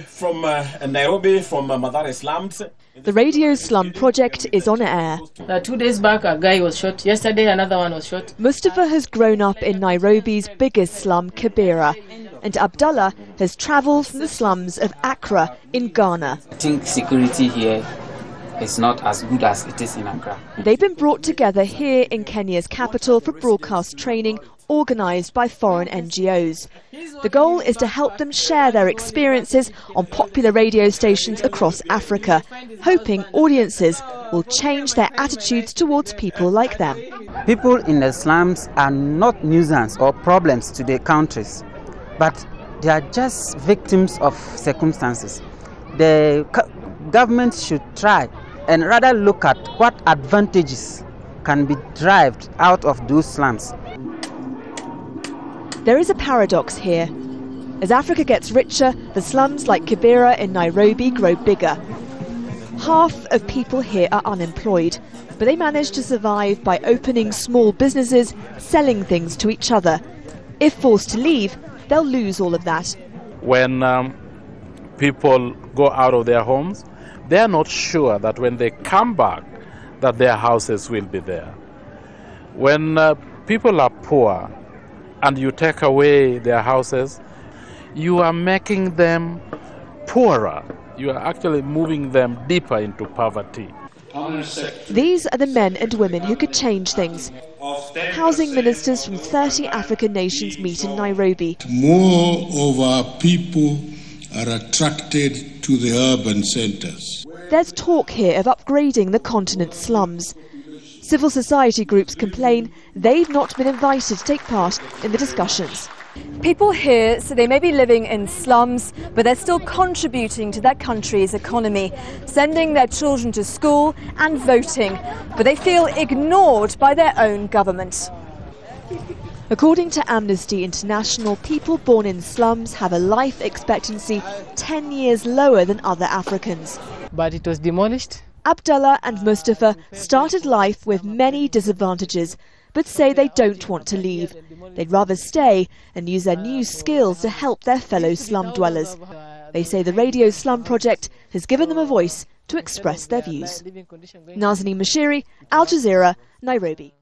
From Nairobi, from Madare slums. The Radio Slum Project is on air. 2 days back, a guy was shot. Yesterday, another one was shot. Mustafa has grown up in Nairobi's biggest slum, Kibera, and Abdullah has travelled from the slums of Accra in Ghana. I think security here is not as good as it is in Accra. They've been brought together here in Kenya's capital for broadcast training organised by foreign NGOs. The goal is to help them share their experiences on popular radio stations across Africa, hoping audiences will change their attitudes towards people like them. People in the slums are not nuisance or problems to their countries, but they are just victims of circumstances. The government should try and rather look at what advantages can be derived out of those slums. There is a paradox here. As Africa gets richer, the slums like Kibera in Nairobi grow bigger. Half of people here are unemployed, but they manage to survive by opening small businesses, selling things to each other. If forced to leave, they'll lose all of that. When people go out of their homes, they are not sure that when they come back, that their houses will be there. When people are poor, and you take away their houses, you are making them poorer. You are actually moving them deeper into poverty. These are the men and women who could change things. Housing ministers from 30 African nations meet in Nairobi. More of our people are attracted to the urban centres. There's talk here of upgrading the continent's slums. Civil society groups complain they've not been invited to take part in the discussions. People here say they may be living in slums, but they're still contributing to their country's economy, sending their children to school and voting, but they feel ignored by their own government. According to Amnesty International, people born in slums have a life expectancy 10 years lower than other Africans. But it was demolished. Abdullah and Mustafa started life with many disadvantages, but say they don't want to leave. They'd rather stay and use their new skills to help their fellow slum dwellers. They say the Radio Slum Project has given them a voice to express their views. Nazanine, Moshiri, Al Jazeera, Nairobi.